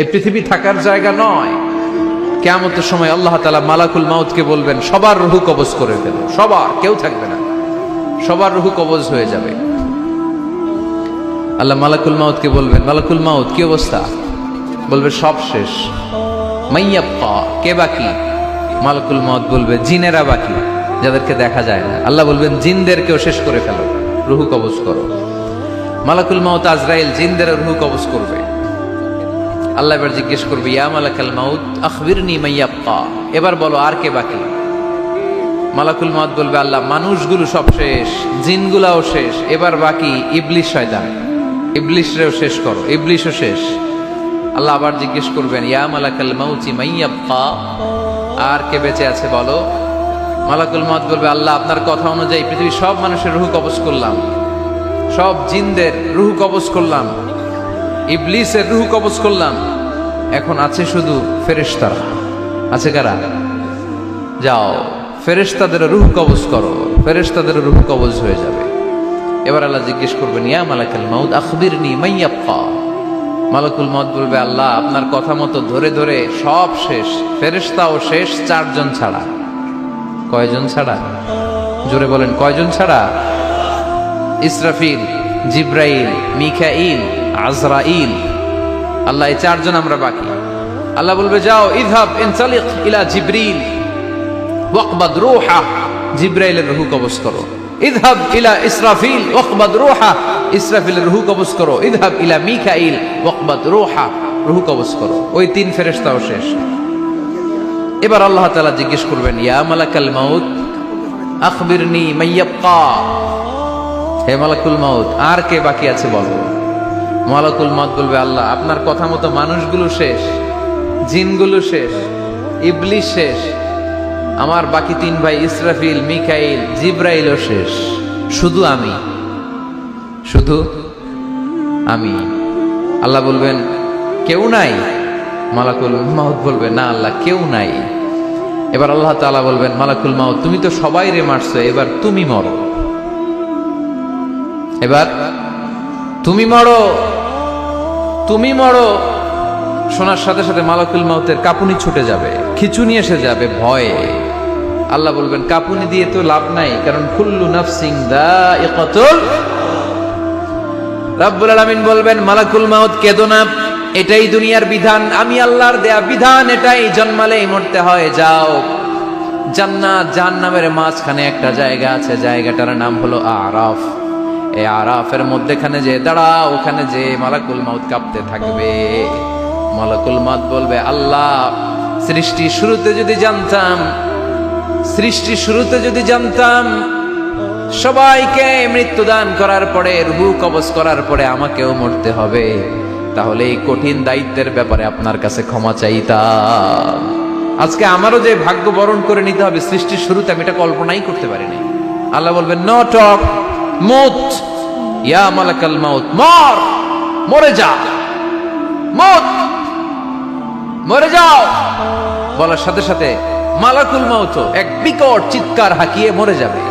এই পৃথিবী থাকার জায়গা নয়। কিয়ামতের সময় আল্লাহ তাআলা মালাকুল মাউতকে বলবেন, সবার রূহ কবজ করে ফেলো, সবার, কেউ থাকবে না, সবার রূহ কবজ হয়ে যাবে। আল্লাহ মালাকুল মাউতকে বলবেন, মালাকুল মাউত কি অবস্থা? বলবে সব শেষ। মাইয়াব্বা, কে বাকি? মালাকুল মাউত বলবে জিনেরা বাকি, যাদেরকে দেখা যায় না। আল্লাহ বলবেন জিনদেরকেও শেষ করে ফেলো, রূহ কবজ করো। মালাকুল মাউত আজরাইল জিনদের রূহ কবজ করবে। আল্লাহ এবার জিজ্ঞেস করবে, ইয়া মালাকাল মাউত আখবিরনি মাইয়াব্বা, এবার বলো আর কে বাকি? মালাকুল মাউত বলবে, আল্লাহ মানুষগুলো সব শেষ, জিনগুলাও শেষ, এবার বাকি ইবলিস শয়তান, ইবলিসরেও শেষ করো, ইবলিসও শেষ। আল্লাহ আবার জিজ্ঞেস করবেন, ইয়া মালাকাল মাউতি মাইয়াব্বা, আর কে বেঁচে আছে বলো? মালাকুল মাউত বলবে, আল্লাহ আপনার কথা অনুযায়ী পৃথিবীর সব মানুষের রূহ কবজ করলাম, সব জিনদের রূহ কবজ করলাম, ইবলিসের রূহ কবজ করলাম, এখন আছে শুধু ফেরেশতারা। আছে কারা? যাও ফেরেশতাদের রূহ কবজ করো, ফেরেশতাদের রূহ কবজ হয়ে যাবে। এবার আল্লাহ জিজ্ঞেস করবেন, ইয়া মালাকাল মাউত আখবিরনি মাইয়াব্বা। মালাকুল মাউত বলবে, আল্লাহ আপনার কথা মতো ধরে ধরে সব শেষ, ফেরেশতাও শেষ, 4 জন ছাড়া। কয়জন ছাড়া? জোরে বলেন, কয়জন ছাড়া? ইসরাফিল, জিব্রাইল, মিকাইল, আজরাইল। আল্লাহ এই 4 জন আমরা বাকি। আল্লাহ বলবে, যাও ইযহাব ইনতালিক ইলা জিবরিল ওয়াকবাদ রূহা, জিব্রাইলের রূহ কবজ করো। ইযহাব ইলা ইসরাফিল ওয়াকবাদ রূহা, ইসরাফিলের রূহ কবজ করো। ইযহাব ইলা মিকাইল ওয়াকবাদ রূহা, রূহ কবজ করো। ওই 3 ফেরেশতাও শেষ। এবার আল্লাহ তাআলা জিজ্ঞেস করবেন, ইয়া মালাকাল মাউত আখবিরনি মাইয়াব্বা, হে মালাকুল মাউত আর কে বাকি আছে বলো? মালাকুল মাউত বলবে, আল্লাহ আপনার কথা মতো মানুষগুলো শেষ, জিনগুলো শেষ, ইবলিস শেষ, আমার বাকি 3 ভাই ইসরাফিল, মিকাইল, জিব্রাইলও শেষ, শুধু আমি, শুধু আমি। আল্লাহ বলবেন, কেউ নাই? মালাকুল মাউত বলবে, না আল্লাহ কেউ নাই। এবার আল্লাহ তাআলা বলবেন, মালাকুল মাউত তুমি তো সবাই রে মারছো, এবার তুমি মরো, এবার তুমি মরো, তুমি মরো। শোনার সাথে সাথে মালাকুল মাউতের কাঁপুনি ছুটে যাবে, খিঁচুনি এসে যাবে ভয়ে। আল্লাহ বলবেন, কাঁপুনি দিয়ে তো লাভ নাই, কারণ কুল্লু নাফসিন যায়িকাতুল। রব্বুল আলামিন বলবেন, মালাকুল মাউত কেঁদো না, এটাই দুনিয়ার বিধান, আমি আল্লাহর দেয়া বিধান, এটাই, জন্মালেই মরতে হয়। যাও, জান্নাত জাহান্নামের মাঝখানে একটা জায়গা আছে, জায়গাটার নাম হলো আরাফ। এই আরাফের মধ্যেখানে যে দাঁড়াও, ওখানে যে মালাকুল মাউত কাঁপতে থাকবে। মালাকুল মাউত বলবে, আল্লাহ সৃষ্টি শুরুতে যদি জানতাম, সৃষ্টি শুরুতে যদি জানতাম সবাইকে মৃত্যুদান করার পরে, রূহ কবজ করার পরে আমাকেও মরতে হবে, তাহলে এই কঠিন দায়িত্বের ব্যাপারে আপনার কাছে ক্ষমা চাইতাম। আজকে আমারও যে ভাগ্য বরণ করে নিতে হবে সৃষ্টির শুরুতে, আমি এটা কল্পনাই করতে পারিনি। আল্লাহ বলবেন, নো টক, মুত, ইয়া মালাকাল মাউত, মর, মরে যা, মুত, মরে যাও। বলার সাথে সাথে মালাকুল মাউত এক বিকট চিৎকার হাঁকিয়ে মরে যাবে।